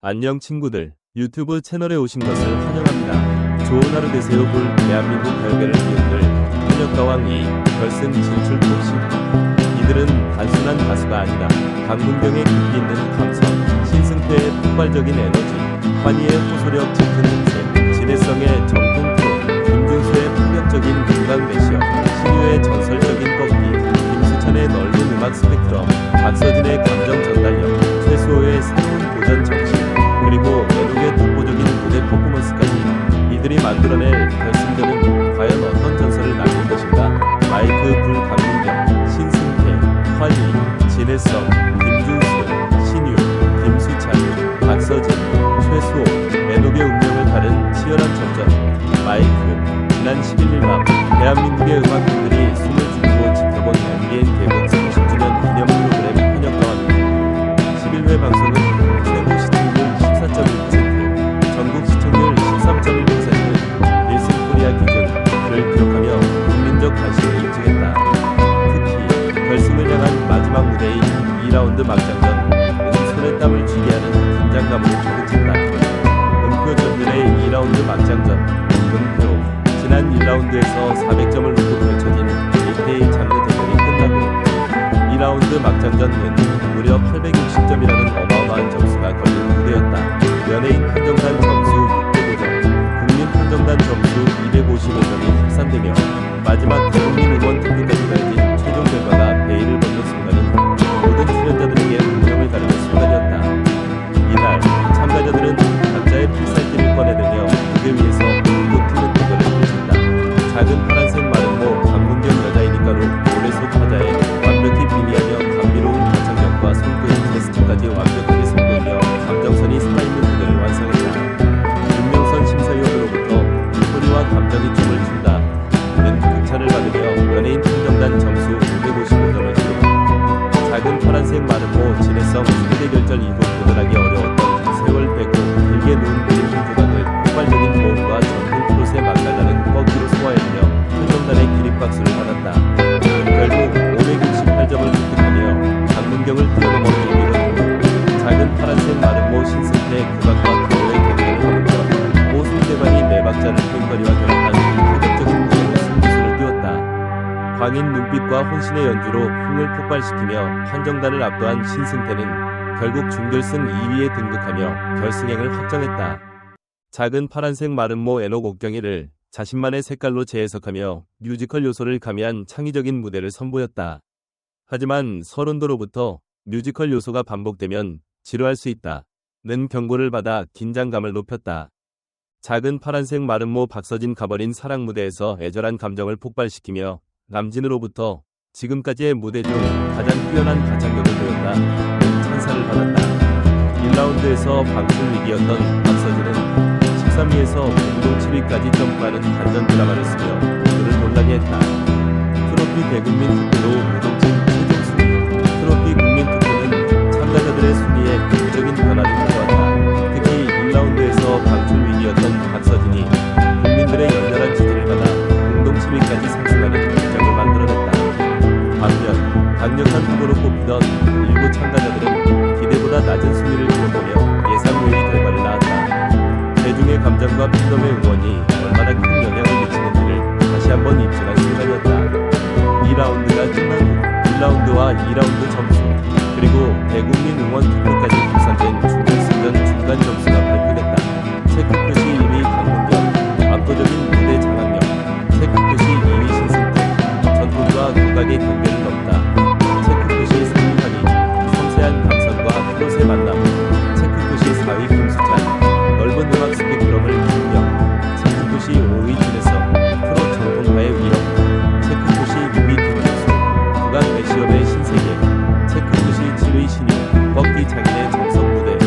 안녕 친구들, 유튜브 채널에 오신 것을 환영합니다. 좋은 하루 되세요. 대한민국 가요계를 이끌 현역가왕 2 결승 진출 톱10. 이들은 단순한 가수가 아니라 강문경의 깊이 있는 감성, 신승태의 폭발적인 에너지, 환희의 호소력 짙은 음색, 진해성의 정통 프로, 김준수의 파격적인 음악 매시업, 신유의 전설적인 꺾기, 김수찬의 넓은 음악 스펙트럼, 박서진의 감정 전달력, 최수호의 새로운 도전 정신, 그리고 매력의 독보적인 무대 퍼포먼스까지 이들이 만들어낼 결승전은 과연 어떤 전설을 남길 것인가? 마이크 불 강문경, 신승태, 환희, 진해성, 김준수, 신유, 김수찬, 박서진, 최수호, 매력의 운명을 다른 치열한 접전. 마이크. 지난 11일 밤 대한민국의 음악인들이 숨을 죽이고 지켜본 MBN 개국 30주년 기념 프로그램 현역가왕 11회 방송은 최고 시청률 14.1%, 전국 시청률 13.1%, 닐슨 코리아 기준을 기록하며 국민적 관심을 입증했다. 특히 결승을 향한 마지막 무대인 2라운드 막장전은 손에 땀을 쥐게 하는 긴장감으로 가득했다. 음표 전들의 2라운드 막장전. 음표. 지난 1라운드에서 400점을 놓고 펼쳐진 1대1 장르 대결이 끝나고 2라운드 막장전은 무려 860점이라는 어마어마한 점수가 걸린 무대였다. 연예인 판정단 점수 605점, 국민 판정단 점수 255점이 합산되며 마지막 대국민 응원 투표까지 가해진 최종 결과가 베일을 벗는 순간인 모든 출연자들에게 운명을 가르는 순간이었다. 이날 참가자들은 각자의 필살기를 꺼내들며 무대 위에서 울고 튀는 대결을 펼쳤다. 작은 파란색 마름모 강문경 여자이니까로 노래 속 화자에 완벽히 빙의하며 감미로운 가창력과 손끝 제스처까지 완벽하게 선보이며 감정선이 살아있는 무대를 완성했다. 윤명선 심사위원으로부터 소리와 감정이 춤을 춘다는 극찬을 받으며 연예인 판정단 점수 255점을 기록. 작은 파란색 마름모 진해성 최대 결절 이후 도전하기 어려웠던 세월 빼고 길게 누운 그림 조각을 폭발적인 고음과 전통 프로세 맛깔나는 꺾기로 소화했며 판정단의 기립박수를 받았다. 결국 568점을 획득하며 강문경을 뛰어넘어 1위로 작은 파란색 마름모 신승태 국악과 그로의 경기를 거느며 고 상대방이 네 박자를 팽거리와 결합한 파격적인 무대로 승부수를 띄웠다. 광인 눈빛과 혼신의 연주로 흥을 폭발시키며 판정단을 압도한 신승태는 결국 준결승 2위에 등극하며 결승행을 확정했다. 작은 파란색 마름모 애녹 옥경이를 자신만의 색깔로 재해석하며 뮤지컬 요소를 가미한 창의적인 무대를 선보였다. 하지만 서론도로부터 뮤지컬 요소가 반복되면 지루할 수 있다 는 경고를 받아 긴장감을 높였다. 작은 파란색 마름모 박서진 가버린 사랑 무대에서 애절한 감정을 폭발시키며 남진으로부터 지금까지의 무대 중 가장 뛰어난 가창력을 보였다 는 찬사를 받았다. 1라운드에서 방출 위기였던 박서진은 13위에서 공동 7위까지 점프하는 반전 드라마를 쓰며 모두를 놀라게 했다. 트로피 대국민 투표로 무동친 최종 순위. 트로피 국민 투표는 참가자들의 순위에 극적인 변화를 가져왔다. 특히 1라운드에서 방출 위기였던 박서진이 국민들의 열렬한 지지를 받아 공동 7위까지 상승하는 기적을 만들어냈다. 반면 강력한 후보로 꼽히던 일부 참가자들은 기대보다 낮은 순위를 기록하며 예상 외의 결과를 낳았다. 대중의 감정과 팬덤의 응원이 얼마나 큰 영향을 미치는지를 다시 한번 입증한 순간이었다. 2라운드가 끝난 후 1라운드와 2라운드 점수, 그리고 대국민 응원 투표까지 합산된 준결승전 중간 점수가 발표됐다. 체크표시 1위 강문경, 압도적인 무대 장악력. 체크표시 2위 신승태, 전통과 국악의 경계를 넘다. 체크표시 3위 환희, 섬세한 감성과 프로세 만남. 체크표시 4위 김수찬, 넓은 음악 스펙트럼을 증명. 체크표시 5위 진해성, 프로 정통가의 위력. 체크표시 6위 김준수, 국악 매시업의 신세계. 체크표시 7위 신유, 꺾기 장인의 정석 무대.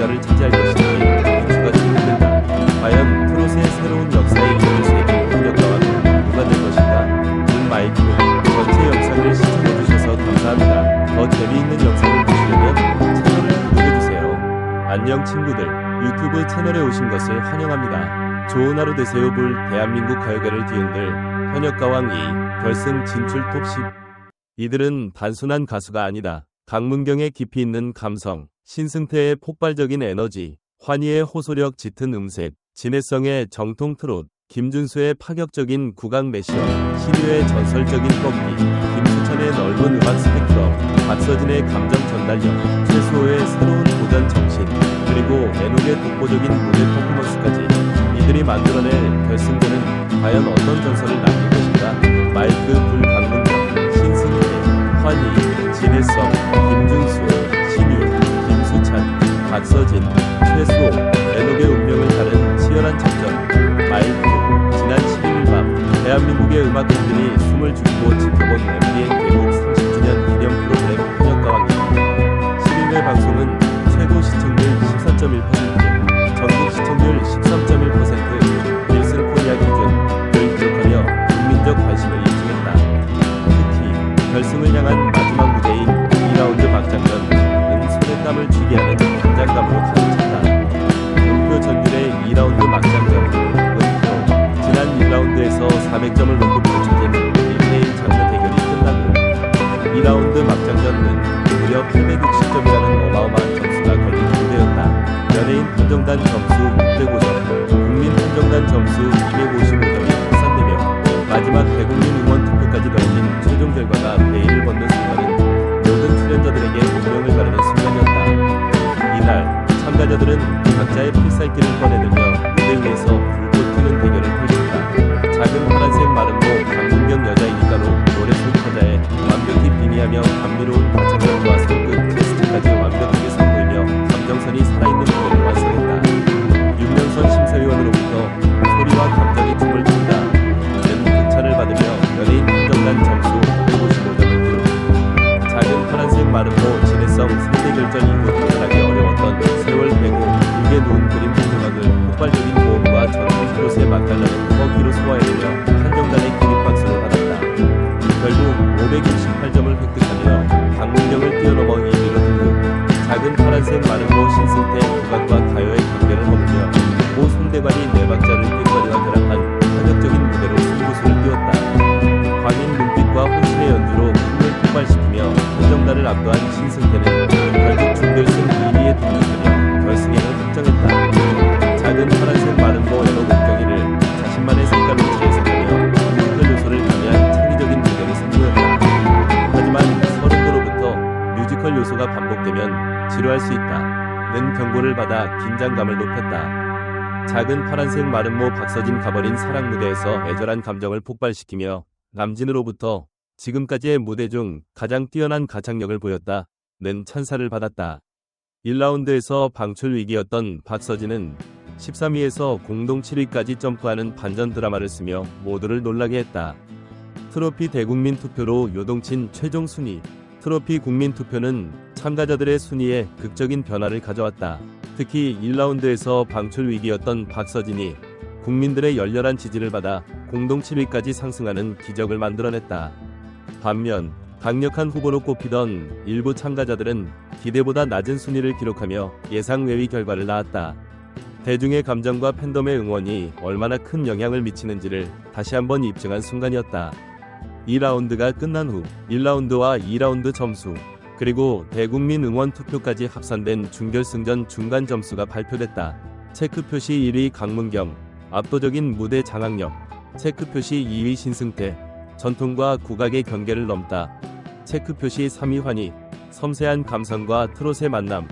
우승자를 차지할 것인지 귀추가 주목된다. 과연 트롯의 새로운 역사에 이름을 새긴 현역가왕은 누가 될 것인가? 마이크 전체 영상을 시청해주셔서 감사합니다. 더 재미있는 영상을 보시려면 채널을 구독해주세요. 안녕 친구들, 유튜브 채널에 오신 것을 환영합니다. 좋은 하루 되세요. 볼 대한민국 가요계를 뒤흔들 현역가왕 2 결승 진출 톱 10. 이들은 단순한 가수가 아니다. 강문경의 깊이 있는 감성, 신승태의 폭발적인 에너지, 환희의 호소력 짙은 음색, 진해성의 정통 트롯, 김준수의 파격적인 국악 매시업, 신유의 전설적인 꺾기, 김수찬의 넓은 음악 스펙트럼, 박서진의 감정 전달력, 최수호의 새로운 도전 정신, 그리고 애녹의 독보적인 무대 퍼포먼스까지 이들이 만들어낼 결승전은 과연 어떤 전설을 남길 것인가? 마이크 불 강문경, 신승태, 환희, 진해성, 김준수, 신유, 김수찬, 박서진, 최수호, 애녹의 운명을 가른 치열한 접전. 마이크 지난 11일 밤 대한민국의 음악팬들이 숨을 죽이고 지켜본 MBN 개국 30주년 기념 프로그램 현역가왕 2. 11회 방송은 최고 시청률 14.1%, 전국 시청률 13.1%, 닐슨 코리아 기준을 기록하며 국민적 관심을 입증했다. 특히 결승을 향한 마지막 무대인 2라운드 막장전은 손에 땀을 쥐게 하는 긴장감으로 가득 찼다. 음표 전율의 2라운드 막장전. 1라운드에서 400점을 놓고 펼쳐진 1대1 장르 대결이 끝나고 2라운드 막장전은 무려 860점이라는 어마어마한 점수가 걸린 무대였다. 연예인 판정단 점수 605점, 국민 판정단 점수 255점이 합산되며 마지막 대국민 응원 투표까지 더해진 최종 결과가 베일을 벗는 순간은 모든 출연자들에게 운명을 가르는 순간이었다. 이날 참가자들은 각자의 필살기를 꺼내들며 무대 위에서 불꽃 튀는 대결을 펼쳤다. 작은 파란색 마름모 강문경 여자이니까로 노래 소타자에 완벽히 빙의하며 감미로운 가창력과 손끝 테스트까지 완벽하게 선보이며 감정선이 살아있는 무대를 완성했다. 윤명선 심사위원으로부터 소리와 감정이 춤을 춘다 는 극찬을 받으며 연예인 판정단 점수 155점을 기록. 작은 파란색 마름모 진해성 상대 결전 이후 도달하기 어려웠던 세월 빼고 붉게 누운 그림 풍경학을 폭발적인 고음과 전통 트롯의 맛깔나는 꺾기로 소화해내며 판정단의 기립박수를 받았다. 결국 568점을 획득하며 강문경을 뛰어넘어 2위로 등극. 작은 파란색 마름모 신승태 국악과 가요의 경계를 허물며 고 손대관이 네 박자를 깽거리와 결합한 파격적인 무대로 승부수를 띄웠다. 광인 눈빛과 혼신의 연주로 힘을 폭발시키며 판정단을 압도한 신승태는 결국 준결승 2위에 등극하며 결승행을 확정했다. 작은 파란색 마름모 애녹 옥경이를 자신만의 색깔로 재해석하며 뮤지컬 요소를 가미한 창의적인 무대를 선보였다. 하지만 서른도로부터 뮤지컬 요소가 반복되면 지루할 수 있다는 경고를 받아 긴장감을 높였다. 작은 파란색 마름모 박서진 가버린 사랑 무대에서 애절한 감정을 폭발시키며 남진으로부터 지금까지의 무대 중 가장 뛰어난 가창력을 보였다는 찬사를 받았다. 1라운드에서 방출 위기였던 박서진은 13위에서 공동 7위까지 점프하는 반전 드라마를 쓰며 모두를 놀라게 했다. 트로피 대국민 투표로 요동친 최종 순위. 트로피 국민 투표는 참가자들의 순위에 극적인 변화를 가져왔다. 특히 1라운드에서 방출 위기였던 박서진이 국민들의 열렬한 지지를 받아 공동 7위까지 상승하는 기적을 만들어냈다. 반면 강력한 후보로 꼽히던 일부 참가자들은 기대보다 낮은 순위를 기록하며 예상 외의 결과를 낳았다. 대중의 감정과 팬덤의 응원이 얼마나 큰 영향을 미치는지를 다시 한번 입증한 순간이었다. 2라운드가 끝난 후 1라운드와 2라운드 점수, 그리고 대국민 응원 투표까지 합산된 준결승전 중간 점수가 발표됐다. 체크 표시 1위 강문경, 압도적인 무대 장악력. 체크 표시 2위 신승태, 전통과 국악의 경계를 넘다. 체크 표시 3위 환희, 섬세한 감성과 트롯의 만남.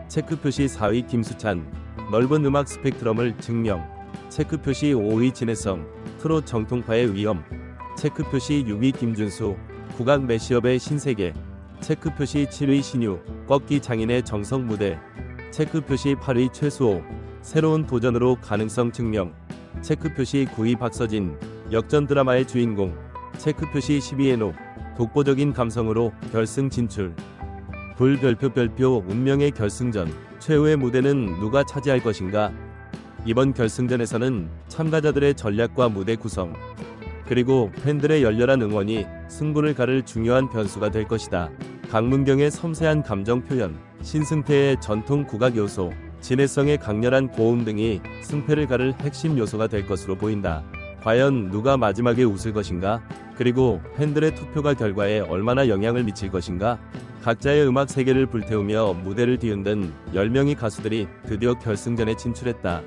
체크 표시 4위 김수찬, 넓은 음악 스펙트럼을 증명. 체크 표시 5위 진해성, 트롯 정통파의 위엄. 체크 표시 6위 김준수, 국악 매시업의 신세계. 체크 표시 7위 신유, 꺾기 장인의 정석 무대. 체크 표시 8위 최수호, 새로운 도전으로 가능성 증명. 체크 표시 9위 박서진, 역전 드라마의 주인공. 체크 표시 10위 애녹, 독보적인 감성으로 결승 진출. 불별표 운명의 결승전. 최후의 무대는 누가 차지할 것인가? 이번 결승전에서는 참가자들의 전략과 무대 구성, 그리고 팬들의 열렬한 응원이 승부를 가를 중요한 변수가 될 것이다. 강문경의 섬세한 감정 표현, 신승태의 전통 국악 요소, 진해성의 강렬한 고음 등이 승패를 가를 핵심 요소가 될 것으로 보인다. 과연 누가 마지막에 웃을 것인가? 그리고 팬들의 투표가 결과에 얼마나 영향을 미칠 것인가? 각자의 음악 세계를 불태우며 무대를 뒤흔든 10명의 가수들이 드디어 결승전에 진출했다.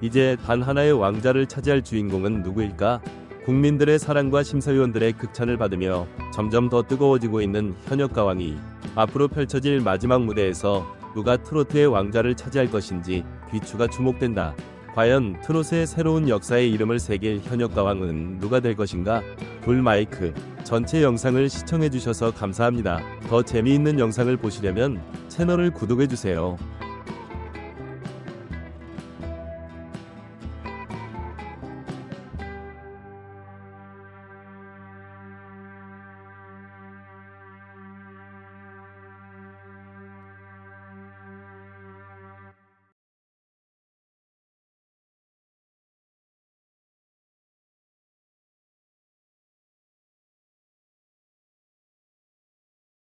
이제 단 하나의 왕자를 차지할 주인공은 누구일까? 국민들의 사랑과 심사위원들의 극찬을 받으며 점점 더 뜨거워지고 있는 현역가왕이 앞으로 펼쳐질 마지막 무대에서 누가 트로트의 왕자를 차지할 것인지 귀추가 주목된다. 과연 트롯의 새로운 역사에 이름을 새길 현역가왕은 누가 될 것인가? 불마이크 전체 영상을 시청해주셔서 감사합니다. 더 재미있는 영상을 보시려면 채널을 구독해주세요.